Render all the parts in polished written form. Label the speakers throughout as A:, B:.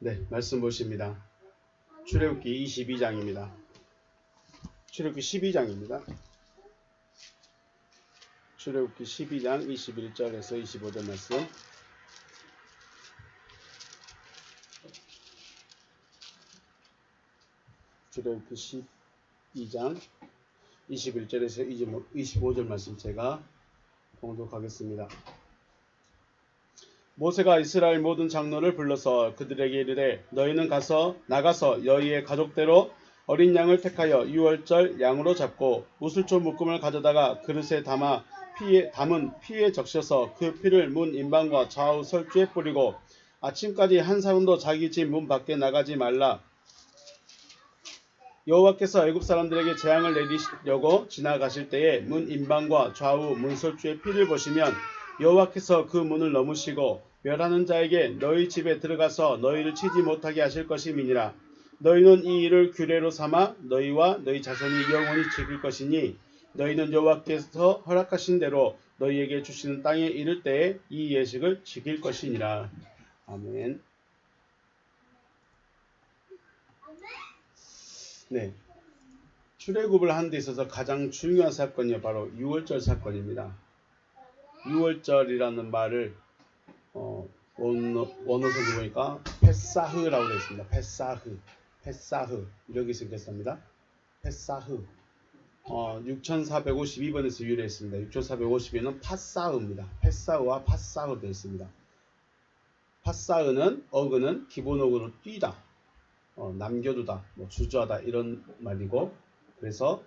A: 네, 말씀 보십니다. 출애굽기 22장입니다. 출애굽기 12장입니다. 출애굽기 12장 21절에서 25절 말씀. 출애굽기 12장 21절에서 25절 말씀 제가 봉독하겠습니다. 모세가 이스라엘 모든 장로를 불러서 그들에게 이르되 너희는 나가서 너희의 가족대로 어린 양을 택하여 유월절 양으로 잡고 우슬초 묶음을 가져다가 그릇에 담은 피에 적셔서 그 피를 문 인방과 좌우 설주에 뿌리고 아침까지 한 사람도 자기 집 문 밖에 나가지 말라. 여호와께서 애굽 사람들에게 재앙을 내리시려고 지나가실 때에 문 인방과 좌우 문설주의 피를 보시면 여호와께서 그 문을 넘으시고 멸하는 자에게 너희 집에 들어가서 너희를 치지 못하게 하실 것임이니라. 너희는 이 일을 규례로 삼아 너희와 너희 자손이 영원히 지킬 것이니 너희는 여호와께서 허락하신 대로 너희에게 주시는 땅에 이를 때에 이 예식을 지킬 것이니라. 아멘. 네, 출애굽을 하는 데 있어서 가장 중요한 사건이 바로 유월절 사건입니다. 유월절이라는 말을 원어석에 보니까 페사흐라고 되어 있습니다. 페사흐 이렇게 생겼습니다. 페사흐 6452번에서 유래했습니다. 6452는 파사흐입니다. 페사흐와 파사흐 되어 있습니다. 파사흐는 어근은 기본 어근으로 뛰다, 남겨두다, 주저하다 이런 말이고, 그래서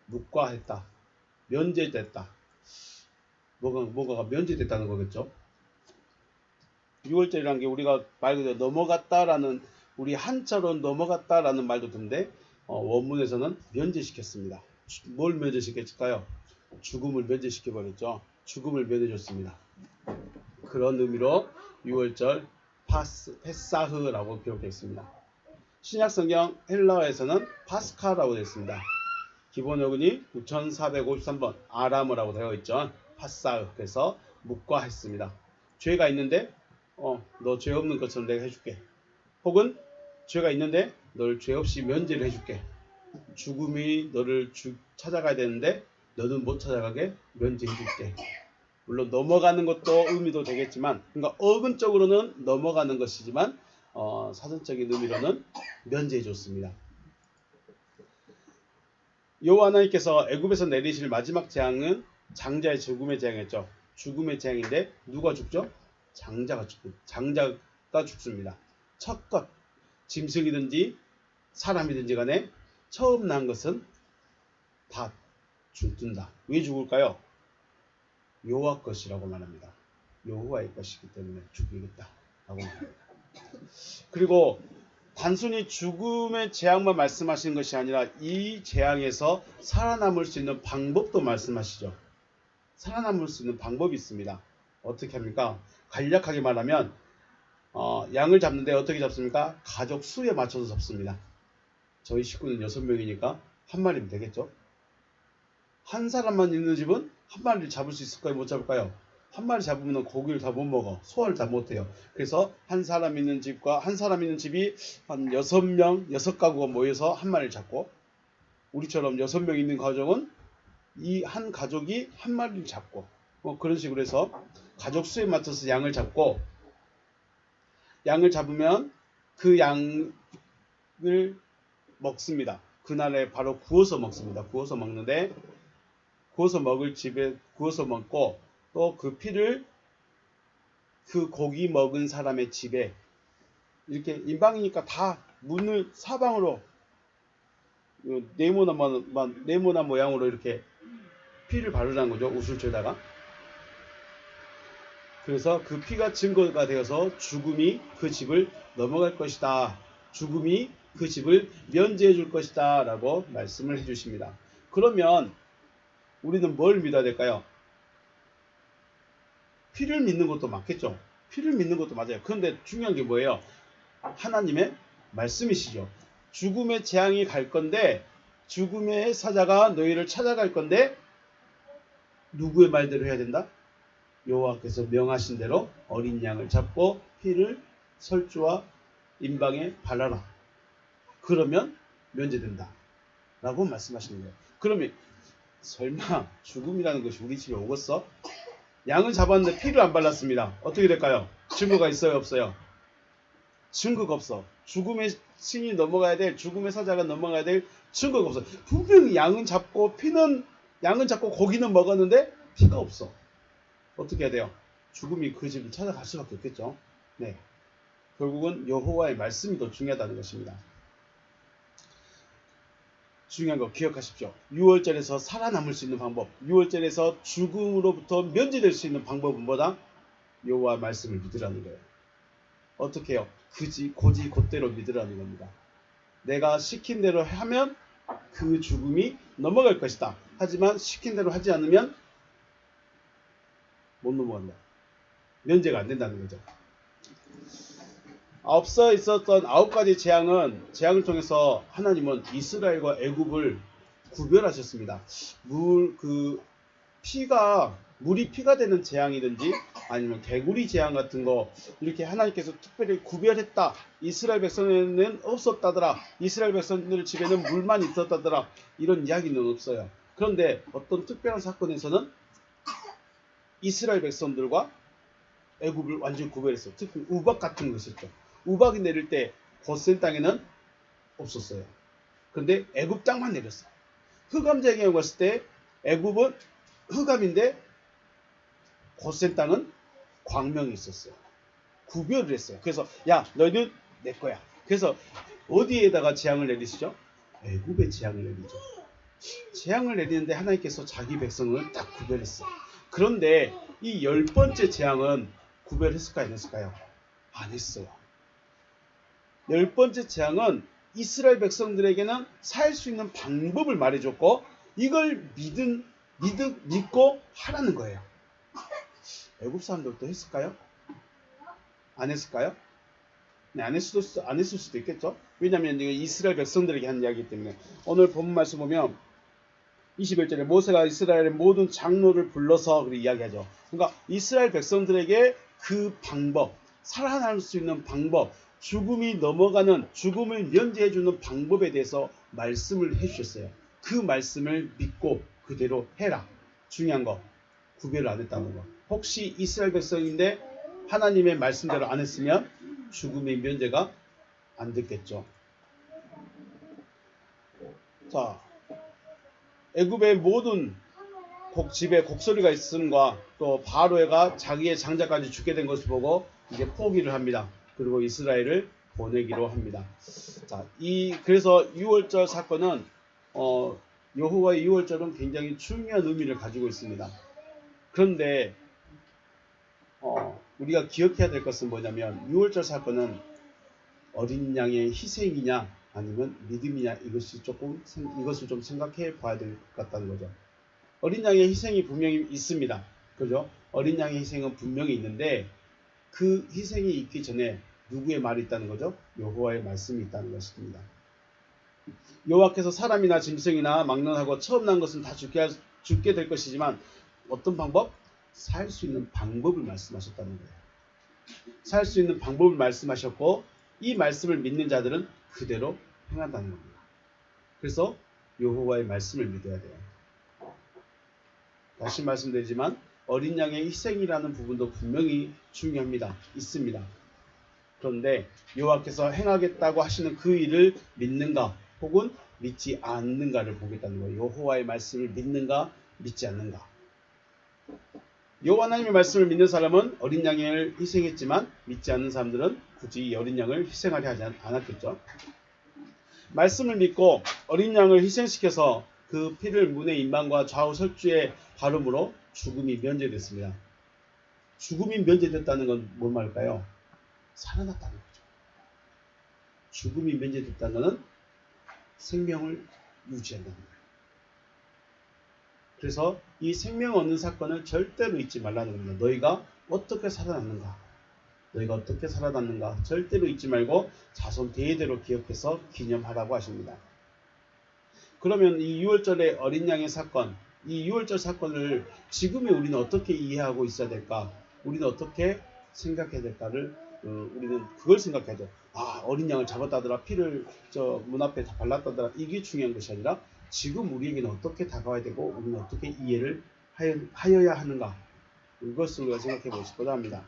A: 묵과했다, 면제됐다, 뭐가 면제됐다는 거겠죠. 6월절이라는 게 우리가 말 그대로 넘어갔다라는, 우리 한자로 넘어갔다라는 말도 듣는데 원문에서는 면제시켰습니다. 뭘 면제시켰을까요? 죽음을 면제시켜버렸죠. 죽음을 면해줬습니다. 그런 의미로 6월절 페사흐라고 기록되어 있습니다. 신약성경 헬라어에서는 파스카라고 되어 있습니다. 기본 어근이 9453번 아람어라고 되어 있죠. 파사흐. 그래서 묵과했습니다. 죄가 있는데 너 죄 없는 것처럼 내가 해줄게. 혹은 죄가 있는데 널 죄 없이 면제를 해줄게. 죽음이 너를 찾아가야 되는데 너는 못 찾아가게 면제해줄게. 물론 넘어가는 것도 의미도 되겠지만, 그러니까 어근적으로는 넘어가는 것이지만 사전적인 의미로는 면제해줬습니다. 여호와 하나님께서 애굽에서 내리실 마지막 재앙은 장자의 죽음의 재앙이었죠. 죽음의 재앙인데 누가 죽죠? 장자가 죽습니다. 첫 것, 짐승이든지 사람이든지 간에 처음 난 것은 다 죽든다. 왜 죽을까요? 여호와 것이라고 말합니다. 여호와의 것이기 때문에 죽이겠다라고 말합니다. 그리고 단순히 죽음의 재앙만 말씀하시는 것이 아니라 이 재앙에서 살아남을 수 있는 방법도 말씀하시죠. 살아남을 수 있는 방법이 있습니다. 어떻게 합니까? 간략하게 말하면 양을 잡는데 어떻게 잡습니까? 가족 수에 맞춰서 잡습니다. 저희 식구는 6명이니까 한 마리면 되겠죠. 한 사람만 있는 집은 한 마리를 잡을 수 있을까요? 못 잡을까요? 한 마리 잡으면 고기를 다 못 먹어. 소화를 다 못해요. 그래서 한 사람 있는 집이 한 6명, 6가구가 모여서 한 마리를 잡고, 우리처럼 6명 있는 가족은 이 한 가족이 한 마리를 잡고, 그런 식으로 해서 가족 수에 맞춰서 양을 잡고, 양을 잡으면 그 양을 먹습니다. 그날에 바로 구워서 먹습니다. 구워서 먹는데, 구워서 먹을 집에 구워서 먹고, 또 그 피를 그 고기 먹은 사람의 집에 이렇게 인방이니까 다 문을 사방으로 네모난 모양으로 이렇게 피를 바르라는 거죠. 우슬초에다가. 그래서 그 피가 증거가 되어서 죽음이 그 집을 넘어갈 것이다. 죽음이 그 집을 면제해 줄 것이다 라고 말씀을 해 주십니다. 그러면 우리는 뭘 믿어야 될까요? 피를 믿는 것도 맞겠죠. 피를 믿는 것도 맞아요. 그런데 중요한 게 뭐예요? 하나님의 말씀이시죠. 죽음의 재앙이 갈 건데, 죽음의 사자가 너희를 찾아갈 건데, 누구의 말대로 해야 된다? 여호와께서 명하신 대로 어린 양을 잡고 피를 설주와 임방에 발라라. 그러면 면제된다. 라고 말씀하시는 거예요. 그러면 설마 죽음이라는 것이 우리 집에 오겠어? 양을 잡았는데 피를 안 발랐습니다. 어떻게 될까요? 증거가 있어요? 없어요? 증거가 없어. 죽음의 신이 넘어가야 될, 죽음의 사자가 넘어가야 될 증거가 없어. 분명히 양은 잡고 양은 잡고 고기는 먹었는데 피가 없어. 어떻게 해야 돼요? 죽음이 그 집을 찾아갈 수밖에 없겠죠. 네. 결국은 여호와의 말씀이 더 중요하다는 것입니다. 중요한 거 기억하십시오. 6월절에서 살아남을 수 있는 방법, 6월절에서 죽음으로부터 면제될 수 있는 방법은 뭐다? 여호와 말씀을 믿으라는 거예요. 어떻게 해요? 고지 곧대로 믿으라는 겁니다. 내가 시킨 대로 하면 그 죽음이 넘어갈 것이다. 하지만 시킨 대로 하지 않으면 못 넘어간다. 면제가 안 된다는 거죠. 앞서 있었던 9가지 재앙을 통해서 하나님은 이스라엘과 애굽을 구별하셨습니다. 물이 피가 되는 재앙이든지 아니면 개구리 재앙 같은 거 이렇게 하나님께서 특별히 구별했다. 이스라엘 백성에는 없었다더라. 이스라엘 백성들 집에는 물만 있었다더라. 이런 이야기는 없어요. 그런데 어떤 특별한 사건에서는 이스라엘 백성들과 애굽을 완전히 구별했어요. 특히 우박 같은 거 있었죠. 우박이 내릴 때 고센 땅에는 없었어요. 그런데 애굽 땅만 내렸어요. 흑암재앙이 왔을 때 애굽은 흑암인데 고센 땅은 광명이 있었어요. 구별을 했어요. 그래서 야 너희는 내 거야. 그래서 어디에다가 재앙을 내리시죠? 애굽에 재앙을 내리죠. 재앙을 내리는데 하나님께서 자기 백성을 딱 구별했어요. 그런데 이 10번째 재앙은 구별했을까요? 안 했을까요? 안 했어요. 10번째 재앙은 이스라엘 백성들에게는 살 수 있는 방법을 말해줬고 이걸 믿고 하라는 거예요. 애굽 사람들도 했을까요? 안 했을까요? 네, 안 했을 수도 있겠죠. 왜냐하면 이스라엘 백성들에게 한 이야기이기 때문에. 오늘 본문 말씀 보면 21절에 모세가 이스라엘의 모든 장로를 불러서 그렇게 이야기하죠. 그러니까 이스라엘 백성들에게 그 방법, 살아날 수 있는 방법, 죽음이 넘어가는, 죽음을 면제해주는 방법에 대해서 말씀을 해주셨어요. 그 말씀을 믿고 그대로 해라. 중요한 거, 구별을 안 했다는 거. 혹시 이스라엘 백성인데 하나님의 말씀대로 안 했으면 죽음의 면제가 안 됐겠죠. 자, 애굽의 모든 집에 곡소리가 있음과 또 바로가 자기의 장자까지 죽게 된 것을 보고 이제 포기를 합니다. 그리고 이스라엘을 보내기로 합니다. 자, 그래서 6월절 사건은 여호와의 6월절은 굉장히 중요한 의미를 가지고 있습니다. 그런데 우리가 기억해야 될 것은 뭐냐면 6월절 사건은 어린 양의 희생이냐 아니면 믿음이냐 이것을 좀 생각해 봐야 될 것 같다는 거죠. 어린 양의 희생이 분명히 있습니다. 그죠? 어린 양의 희생은 분명히 있는데 그 희생이 있기 전에 누구의 말이 있다는 거죠? 여호와의 말씀이 있다는 것입니다. 여호와께서 사람이나 짐승이나 막론하고 처음 난 것은 다 죽게 될 것이지만 어떤 방법? 살 수 있는 방법을 말씀하셨다는 거예요. 살 수 있는 방법을 말씀하셨고 이 말씀을 믿는 자들은 그대로 행한다는 겁니다. 그래서 여호와의 말씀을 믿어야 돼요. 다시 말씀드리지만 어린 양의 희생이라는 부분도 분명히 중요합니다. 있습니다. 그런데 여호와께서 행하겠다고 하시는 그 일을 믿는가 혹은 믿지 않는가를 보겠다는 거예요. 여호와의 말씀을 믿는가 믿지 않는가. 여호와 하나님의 말씀을 믿는 사람은 어린 양을 희생했지만 믿지 않는 사람들은 굳이 어린 양을 희생하려 하지 않았겠죠. 말씀을 믿고 어린 양을 희생시켜서 그 피를 문의 임방과 좌우 설주에 바름으로 죽음이 면제됐습니다. 죽음이 면제됐다는 건 뭔 말일까요? 살아났다는 거죠. 죽음이 면제됐다는 것은 생명을 유지한다는 거예요. 그래서 이 생명 얻는 사건을 절대로 잊지 말라는 겁니다. 너희가 어떻게 살아났는가? 너희가 어떻게 살아났는가? 절대로 잊지 말고 자손 대대로 기억해서 기념하라고 하십니다. 그러면 이 6월절의 어린 양의 사건, 이 6월절 사건을 지금의 우리는 어떻게 이해하고 있어야 될까? 우리는 어떻게 생각해야 될까를 우리는 그걸 생각해야죠. 아, 어린 양을 잡았다더라, 피를 저 문 앞에 다 발랐다더라, 이게 중요한 것이 아니라 지금 우리에게는 어떻게 다가와야 되고 우리는 어떻게 이해를 하여야 하는가, 이것을 우리가 생각해 보시고자 합니다.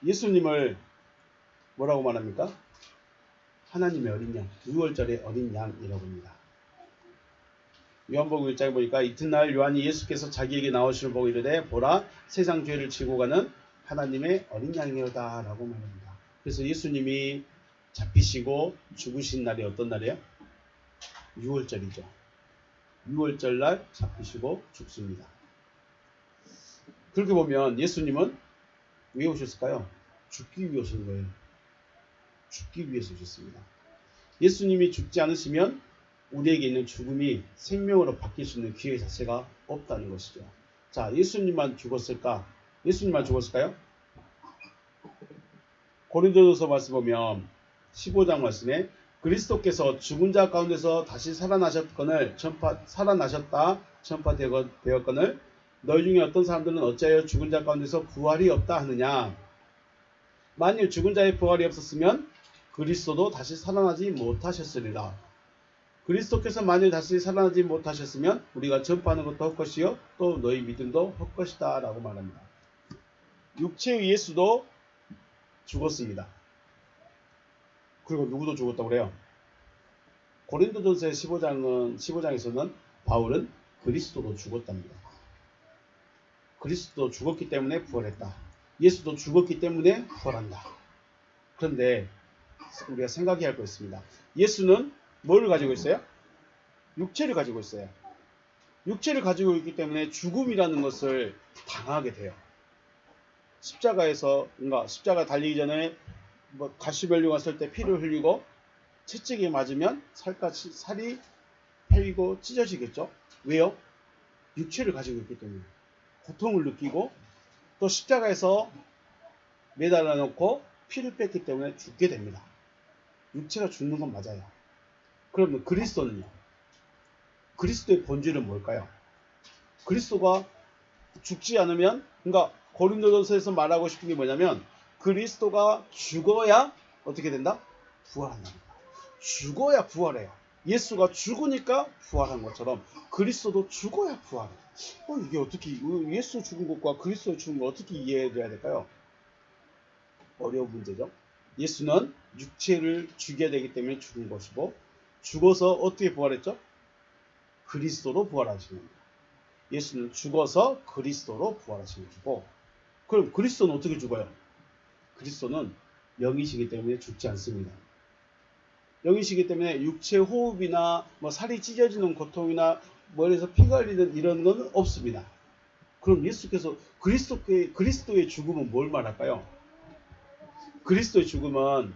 A: 예수님을 뭐라고 말합니까? 하나님의 어린 양, 6월절의 어린 양이라고 합니다. 요한복음 1장에 보니까 이튿날 요한이 예수께서 자기에게 나오시는 보고 이르되 보라 세상 죄를 지고 가는 하나님의 어린 양이로다 라고 말합니다. 그래서 예수님이 잡히시고 죽으신 날이 어떤 날이에요? 6월절이죠. 6월절 날 잡히시고 죽습니다. 그렇게 보면 예수님은 왜 오셨을까요? 죽기 위해 오신 거예요. 죽기 위해서 오셨습니다. 예수님이 죽지 않으시면 우리에게 있는 죽음이 생명으로 바뀔 수 있는 기회 자체가 없다는 것이죠. 자, 예수님만 죽었을까? 예수님만 죽었을까요? 고린도전서 말씀 보면 15장 말씀에 그리스도께서 죽은 자 가운데서 다시 살아나셨거늘 살아나셨다 전파되었거늘 너희 중에 어떤 사람들은 어찌하여 죽은 자 가운데서 부활이 없다 하느냐. 만일 죽은 자의 부활이 없었으면 그리스도도 다시 살아나지 못하셨으리라. 그리스도께서 만일 다시 살아나지 못하셨으면 우리가 전파하는 것도 헛것이요 또 너희 믿음도 헛것이다 라고 말합니다. 육체의 예수도 죽었습니다. 그리고 누구도 죽었다고 그래요? 고린도전서 15장에서는 바울은 그리스도도 죽었답니다. 그리스도도 죽었기 때문에 부활했다. 예수도 죽었기 때문에 부활한다. 그런데 우리가 생각해야 할 거 있습니다. 예수는 뭘 가지고 있어요? 육체를 가지고 있어요. 육체를 가지고 있기 때문에 죽음이라는 것을 당하게 돼요. 십자가에서 십자가 달리기 전에 가시별류 갔을 때 피를 흘리고 채찍에 맞으면 살이 펴이고 찢어지겠죠. 왜요? 육체를 가지고 있기 때문에 고통을 느끼고 또 십자가에서 매달아 놓고 피를 뺐기 때문에 죽게 됩니다. 육체가 죽는 건 맞아요. 그러면 그리스도는요? 그리스도의 본질은 뭘까요? 그리스도가 죽지 않으면, 그러니까 고린도전서에서 말하고 싶은 게 뭐냐면 그리스도가 죽어야 어떻게 된다? 부활한다. 죽어야 부활해요. 예수가 죽으니까 부활한 것처럼 그리스도도 죽어야 부활해. 이게 어떻게 예수 죽은 것과 그리스도 죽은 걸 어떻게 이해해야 될까요? 어려운 문제죠. 예수는 육체를 죽여야 되기 때문에 죽은 것이고 죽어서 어떻게 부활했죠? 그리스도로 부활하신 겁니다. 예수는 죽어서 그리스도로 부활하신 것이고 그럼 그리스도는 어떻게 죽어요? 그리스도는 영이시기 때문에 죽지 않습니다. 영이시기 때문에 육체 호흡이나 살이 찢어지는 고통이나 머리에서 피가 흘리는 이런 건 없습니다. 그럼 예수께서 그리스도의 죽음은 뭘 말할까요? 그리스도의 죽음은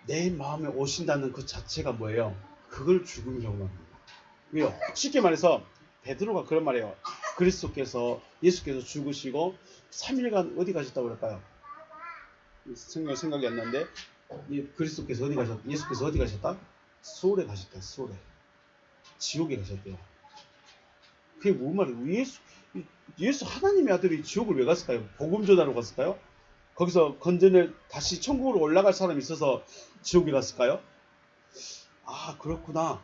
A: 내 마음에 오신다는 그 자체가 뭐예요? 그걸 죽음이라고 합니다. 왜요? 쉽게 말해서 베드로가 그런 말이에요. 예수께서 죽으시고 3일간 어디 가셨다고 그럴까요? 생각이 안 나는데 예수께서 어디 가셨다? 소울에 가셨다. 소울에. 지옥에 가셨대요. 그게 뭔 말이에요? 예수 하나님의 아들이 지옥을 왜 갔을까요? 복음 전하러 갔을까요? 거기서 건전을 다시 천국으로 올라갈 사람이 있어서 지옥에 갔을까요? 아, 그렇구나.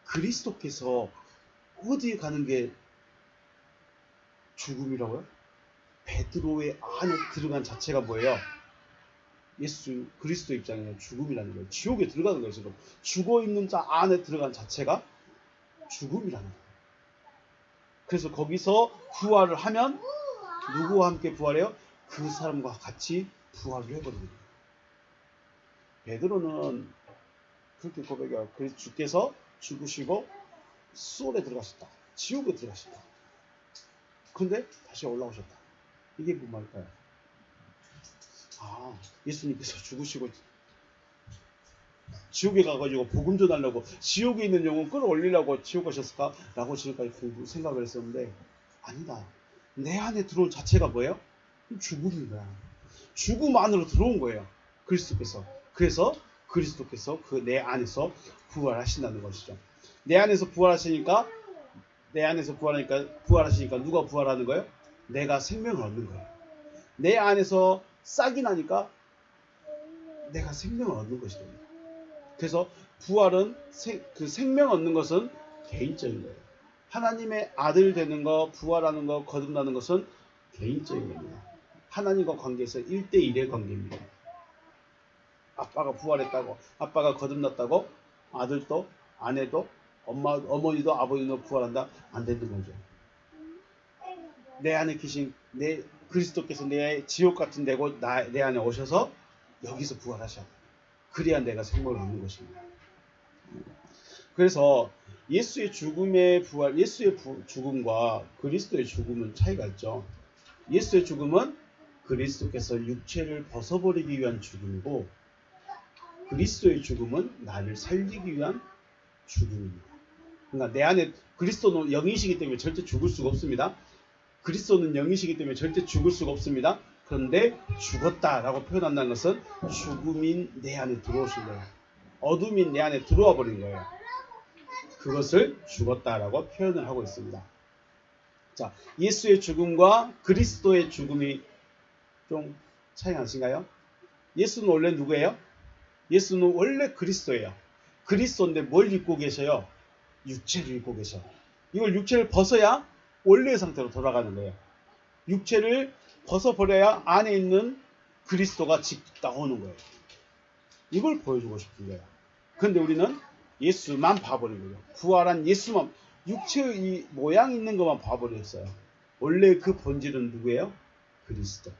A: 그리스도께서 어디에 가는 게 죽음이라고요? 베드로의 안에 들어간 자체가 뭐예요? 그리스도 입장에는 죽음이라는 거예요. 지옥에 들어가는 거예요. 지금 죽어있는 자 안에 들어간 자체가 죽음이라는 거예요. 그래서 거기서 부활을 하면 누구와 함께 부활해요? 그 사람과 같이 부활을 해버립니다. 베드로는 그렇게 고백해요. 그래서 주께서 죽으시고 수월에 들어가셨다. 지옥에 들어가셨다. 그런데 다시 올라오셨다. 이게 뭔 말일까요? 아, 예수님께서 죽으시고 지옥에 가가지고 복음 전하려고 지옥에 있는 영혼 끌어올리려고 지옥 가셨을까? 라고 지금까지 생각을 했었는데 아니다. 내 안에 들어온 자체가 뭐예요? 죽음인 거야. 죽음 안으로 들어온 거예요. 그리스도께서. 그래서 그리스도께서 그 내 안에서 부활하신다는 것이죠. 내 안에서 부활하시니까 내 안에서 부활하시니까 누가 부활하는 거예요? 내가 생명을 얻는 거예요. 내 안에서 싹이 나니까 내가 생명을 얻는 것이 됩니다. 그래서 부활은 그 생명 얻는 것은 개인적인 거예요. 하나님의 아들 되는 거, 부활하는 거, 거듭나는 것은 개인적인 겁니다. 하나님과 관계에서 1대1의 관계입니다. 아빠가 부활했다고, 아빠가 거듭났다고 아들도 아내도 어머니도 아버지도 부활한다? 안 되는 거죠. 내 안에 계신 내 그리스도께서 내 지옥 같은 데고 내 안에 오셔서 여기서 부활하셔. 그래야 내가 생명을 얻는 것입니다. 그래서 예수의 죽음의 부활, 예수의 죽음과 그리스도의 죽음은 차이가 있죠. 예수의 죽음은 그리스도께서 육체를 벗어버리기 위한 죽음이고, 그리스도의 죽음은 나를 살리기 위한 죽음입니다. 그러니까 내 안에 그리스도는 영이시기 때문에 절대 죽을 수가 없습니다. 그리스도는 영이시기 때문에 절대 죽을 수가 없습니다. 그런데 죽었다라고 표현한다는 것은 죽음인 내 안에 들어오신 거예요. 어둠인 내 안에 들어와 버린 거예요. 그것을 죽었다라고 표현을 하고 있습니다. 자, 예수의 죽음과 그리스도의 죽음이 좀 차이가 나신가요? 예수는 원래 누구예요? 예수는 원래 그리스도예요. 그리스도인데 뭘 입고 계셔요? 육체를 입고 계셔. 이걸 육체를 벗어야 원래의 상태로 돌아가는 거예요. 육체를 벗어버려야 안에 있는 그리스도가 직 나오는 거예요. 이걸 보여주고 싶은 거예요. 그런데 우리는 예수만 봐버린 거예요. 부활한 예수만, 육체의 이 모양 있는 것만 봐버렸어요. 원래 그 본질은 누구예요? 그리스도.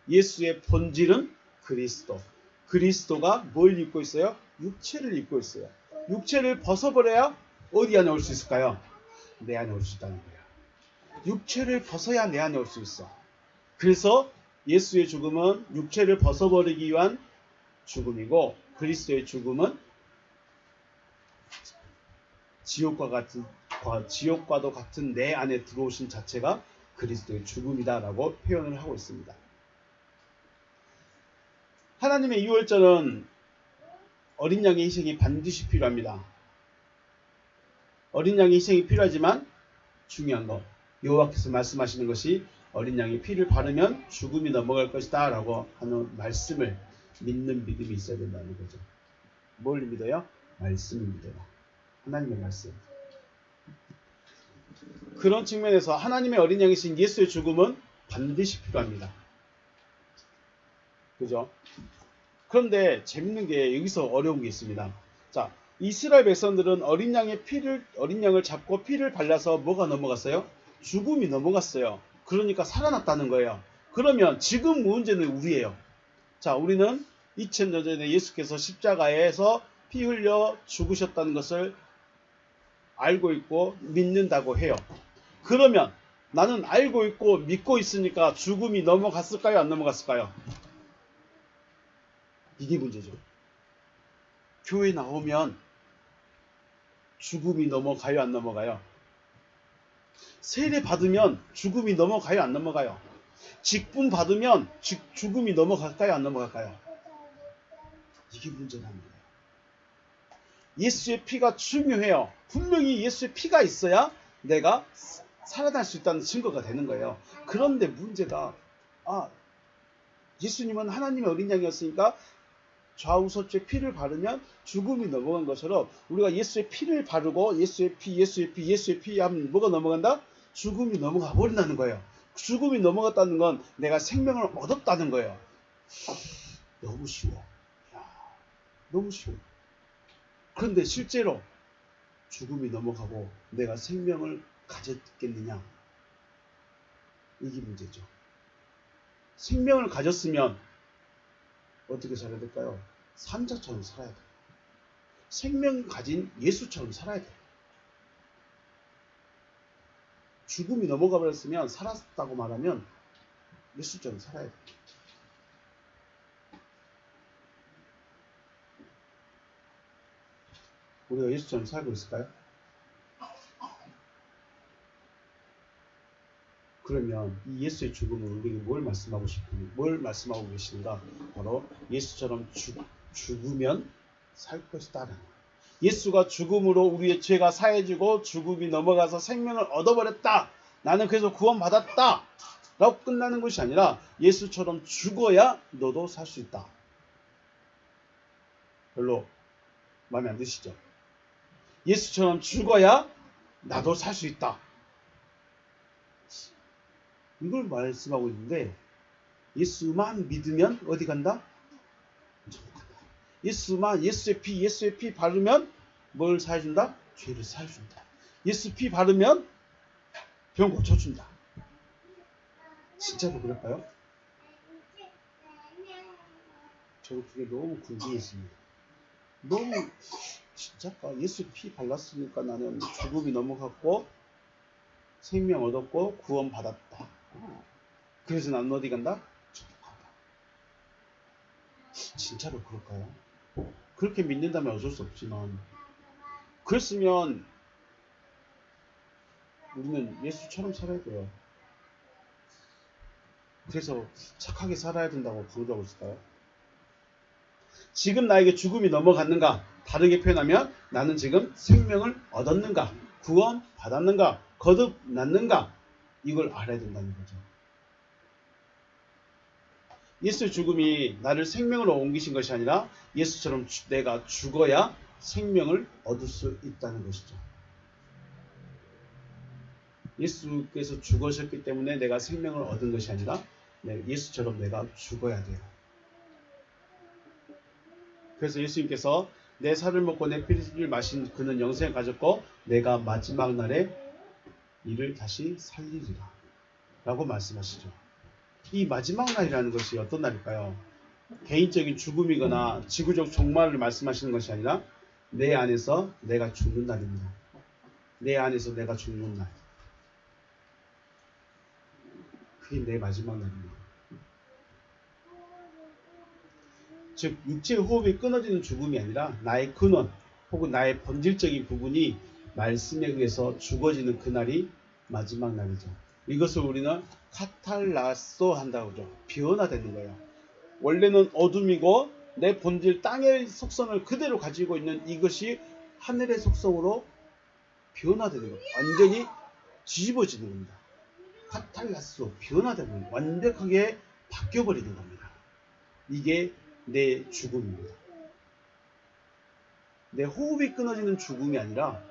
A: 예수의 본질은 그리스도. 그리스도가 뭘 입고 있어요? 육체를 입고 있어요. 육체를 벗어버려야 어디 안에 올 수 있을까요? 내 안에 올 수 있다는 거예요. 육체를 벗어야 내 안에 올 수 있어. 그래서 예수의 죽음은 육체를 벗어버리기 위한 죽음이고, 그리스도의 죽음은 지옥과도 같은 내 안에 들어오신 자체가 그리스도의 죽음이다라고 표현을 하고 있습니다. 하나님의 유월절은 어린 양의 희생이 반드시 필요합니다. 어린 양의 희생이 필요하지만 중요한 것, 여호와께서 말씀하시는 것이 어린 양이 피를 바르면 죽음이 넘어갈 것이다 라고 하는 말씀을 믿는 믿음이 있어야 된다는 거죠. 뭘 믿어요? 말씀을 믿어요. 하나님의 말씀. 그런 측면에서 하나님의 어린 양이신 예수의 죽음은 반드시 필요합니다. 그죠? 그런데 재밌는 게 여기서 어려운 게 있습니다. 자, 이스라엘 백성들은 어린 양을 잡고 피를 발라서 뭐가 넘어갔어요? 죽음이 넘어갔어요. 그러니까 살아났다는 거예요. 그러면 지금 문제는 우리예요. 자, 우리는 2000년 전에 예수께서 십자가에서 피 흘려 죽으셨다는 것을 알고 있고 믿는다고 해요. 그러면 나는 알고 있고 믿고 있으니까 죽음이 넘어갔을까요? 안 넘어갔을까요? 이게 문제죠. 교회 나오면 죽음이 넘어가요? 안 넘어가요? 세례 받으면 죽음이 넘어가요? 안 넘어가요? 직분 받으면 죽음이 넘어갈까요? 안 넘어갈까요? 이게 문제라는 거예요. 예수의 피가 중요해요. 분명히 예수의 피가 있어야 내가 살아날 수 있다는 증거가 되는 거예요. 그런데 문제가 예수님은 하나님의 어린 양이었으니까 좌우서쪽에 피를 바르면 죽음이 넘어간 것처럼 우리가 예수의 피를 바르고 예수의 피 하면 뭐가 넘어간다? 죽음이 넘어가 버린다는 거예요. 죽음이 넘어갔다는 건 내가 생명을 얻었다는 거예요. 너무 쉬워. 너무 쉬워. 그런데 실제로 죽음이 넘어가고 내가 생명을 가졌겠느냐? 이게 문제죠. 생명을 가졌으면 어떻게 살아야 될까요? 산자처럼 살아야 돼요. 생명 가진 예수처럼 살아야 돼요. 죽음이 넘어가 버렸으면 살았다고 말하면 예수처럼 살아야 돼요. 우리가 예수처럼 살고 있을까요? 그러면 이 예수의 죽음은 우리에게 뭘 말씀하고 계신가? 바로 예수처럼 죽으면 살 것이다. 예수가 죽음으로 우리의 죄가 사해지고 죽음이 넘어가서 생명을 얻어버렸다. 나는 그래서 구원받았다. 라고 끝나는 것이 아니라 예수처럼 죽어야 너도 살 수 있다. 별로 마음에 안 드시죠? 예수처럼 죽어야 나도 살 수 있다. 이걸 말씀하고 있는데 예수만 믿으면 어디 간다? 예수만 예수의 피 바르면 뭘 사해준다? 죄를 사해준다. 예수 피 바르면 병 고쳐준다. 진짜로 그럴까요? 저는 그게 너무 궁금했습니다. 너무 진짜까? 예수 피 발랐으니까 나는 죽음이 넘어갔고 생명 얻었고 구원 받았다. 그래서 나는 어디 간다? 천국간다. 진짜로 그럴까요? 그렇게 믿는다면 어쩔 수 없지만 그랬으면 우리는 예수처럼 살아야 돼요. 그래서 착하게 살아야 된다고 강조하고 있을까요? 지금 나에게 죽음이 넘어갔는가? 다르게 표현하면 나는 지금 생명을 얻었는가? 구원 받았는가? 거듭났는가? 이걸 알아야 된다는 거죠. 예수의 죽음이 나를 생명으로 옮기신 것이 아니라 예수처럼 내가 죽어야 생명을 얻을 수 있다는 것이죠. 예수께서 죽으셨기 때문에 내가 생명을 얻은 것이 아니라 예수처럼 내가 죽어야 돼요. 그래서 예수님께서 내 살을 먹고 내 피를 마신 그는 영생을 가졌고 내가 마지막 날에 이를 다시 살리리라 라고 말씀하시죠. 이 마지막 날이라는 것이 어떤 날일까요? 개인적인 죽음이거나 지구적 종말을 말씀하시는 것이 아니라 내 안에서 내가 죽는 날입니다. 내 안에서 내가 죽는 날. 그게 내 마지막 날입니다. 즉 육체의 호흡이 끊어지는 죽음이 아니라 나의 근원 혹은 나의 본질적인 부분이 말씀에 의해서 죽어지는 그날이 마지막 날이죠. 이것을 우리는 카탈라소 한다고 하죠. 변화되는 거예요. 원래는 어둠이고 내 본질 땅의 속성을 그대로 가지고 있는 이것이 하늘의 속성으로 변화되는 거예요. 완전히 뒤집어지는 겁니다. 카탈라소, 변화되는 거예요. 완벽하게 바뀌어버리는 겁니다. 이게 내 죽음입니다. 내 호흡이 끊어지는 죽음이 아니라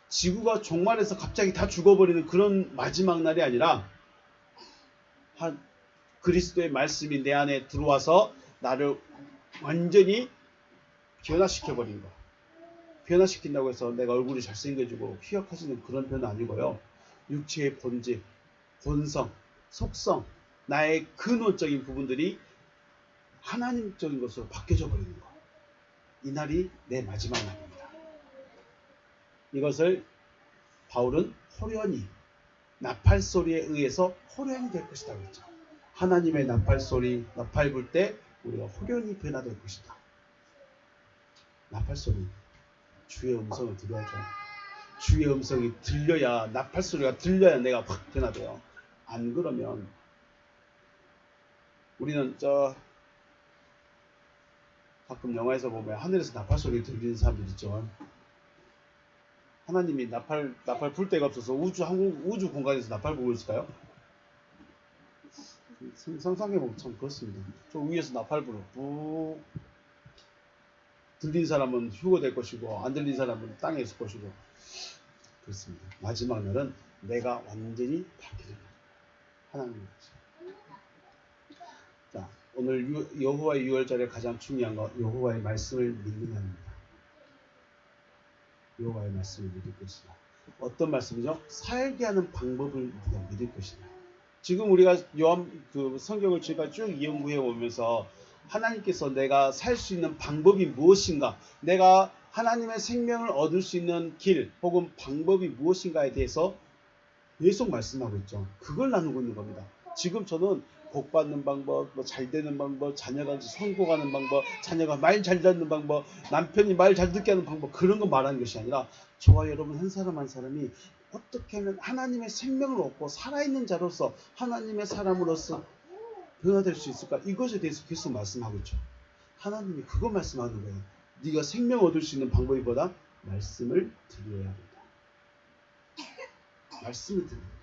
A: 지구가 종말해서 갑자기 다 죽어버리는 그런 마지막 날이 아니라 그리스도의 말씀이 내 안에 들어와서 나를 완전히 변화시켜버린 거. 변화시킨다고 해서 내가 얼굴이 잘생겨지고 휘역해지는 그런 변화 아니고요. 육체의 본질, 본성, 속성, 나의 근원적인 부분들이 하나님적인 것으로 바뀌어져 버리는 것. 이 날이 내 마지막 날입니다. 이것을 바울은 호련히 나팔 소리에 의해서 호련히 될 것이다 그랬죠. 하나님의 나팔 소리, 나팔 불 때 우리가 호련히 변화될 것이다. 나팔 소리, 주의 음성을 들어야죠. 주의 음성이 들려야, 나팔 소리가 들려야 내가 확 변화돼요. 안 그러면 우리는 가끔 영화에서 보면 하늘에서 나팔 소리 들리는 사람들 있죠. 하나님이 나팔 불 데가 없어서 우주 공간에서 나팔 불고 있을까요? 상상해보면 참 그렇습니다. 저 위에서 나팔 불어 푹 들린 사람은 휴거 될 것이고 안 들린 사람은 땅에 있을 것이고 그렇습니다. 마지막 날은 내가 완전히 바뀌는 날. 하나님 자, 오늘 여호와의 유월절에 가장 중요한 것 여호와의 말씀을 믿는 날입니다. 여호와의 말씀을 믿을 것이다. 어떤 말씀이죠? 살게 하는 방법을 우리가 믿을 것이다. 지금 우리가 성경을 지금까지 쭉 연구해 오면서 하나님께서 내가 살 수 있는 방법이 무엇인가, 내가 하나님의 생명을 얻을 수 있는 길 혹은 방법이 무엇인가에 대해서 계속 말씀하고 있죠. 그걸 나누고 있는 겁니다. 지금 저는 복 받는 방법, 잘 되는 방법, 자녀가 성공하는 방법, 자녀가 말 잘 듣는 방법, 남편이 말 잘 듣게 하는 방법, 그런 거 말하는 것이 아니라 저와 여러분 한 사람 한 사람이 어떻게 하면 하나님의 생명을 얻고 살아있는 자로서 하나님의 사람으로서 변화될 수 있을까? 이것에 대해서 계속 말씀하고 있죠. 하나님이 그거 말씀하는 거예요. 네가 생명 얻을 수 있는 방법이 뭐다? 말씀을 드려야 합니다. 말씀을 드립니다.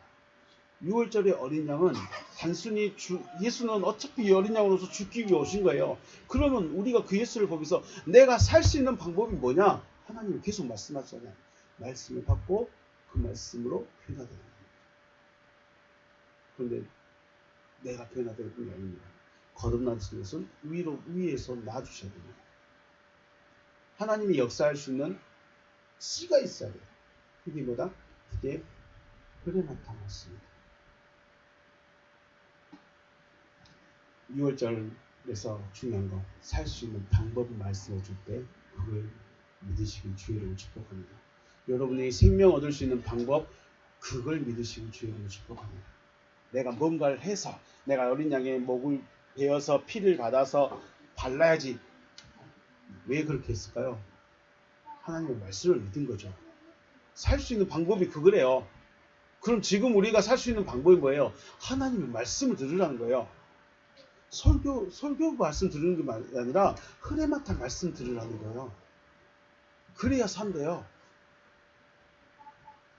A: 6월절의 어린 양은 단순히 예수는 어차피 이 어린 양으로서 죽기 위해 오신 거예요. 그러면 우리가 그 예수를 보면서 내가 살 수 있는 방법이 뭐냐? 하나님은 계속 말씀하잖아요. 말씀을 받고 그 말씀으로 변화되는 겁니다. 그런데 내가 변화될 뿐이 아닙니다. 거듭나신 것은 위에서 놔주셔야 됩니다. 하나님이 역사할 수 있는 씨가 있어야 돼요. 그게 뭐다? 그게 흙에 나타났습니다. 6월절에서 중요한 거, 살 수 있는 방법을 말씀해 줄 때 그걸 믿으시길 주의로 축복합니다. 여러분이 생명 얻을 수 있는 방법, 그걸 믿으시길 주의로 축복합니다. 내가 뭔가를 해서 내가 어린 양의 목을 베어서 피를 받아서 발라야지. 왜 그렇게 했을까요? 하나님의 말씀을 믿은 거죠. 살 수 있는 방법이 그거래요. 그럼 지금 우리가 살 수 있는 방법이 뭐예요? 하나님의 말씀을 들으라는 거예요. 설교 말씀 들으는 게 아니라 흐레마타 말씀 들으라는 거예요. 그래야 산대요.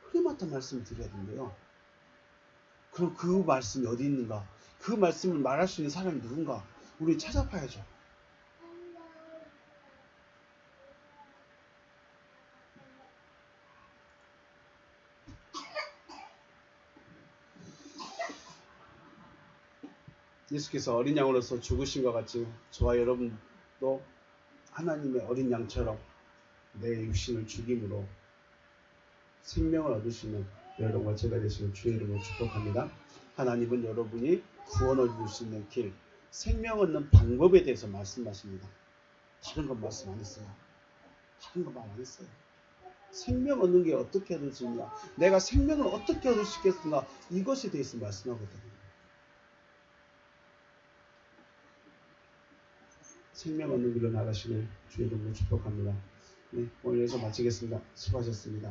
A: 흐레마타 말씀 들어야 된대요. 그럼 그 말씀이 어디 있는가? 그 말씀을 말할 수 있는 사람이 누군가? 우리 찾아봐야죠. 예수께서 어린 양으로서 죽으신 것 같이 저와 여러분도 하나님의 어린 양처럼 내 육신을 죽임으로 생명을 얻으시는 여러분과 제가 되시는 주의 이름으로 축복합니다. 하나님은 여러분이 구원 얻을 수 있는 길, 생명 얻는 방법에 대해서 말씀하십니다. 다른 건 말씀 안 했어요. 다른 건 말 안 했어요. 생명 얻는 게 어떻게 얻을 수 있냐, 내가 생명을 어떻게 얻을 수 있겠는가, 이것에 대해서 말씀하거든요. 생명 얻는 길로 나가시는 주의 이름으로 축복합니다. 네, 오늘 여기서 마치겠습니다. 수고하셨습니다.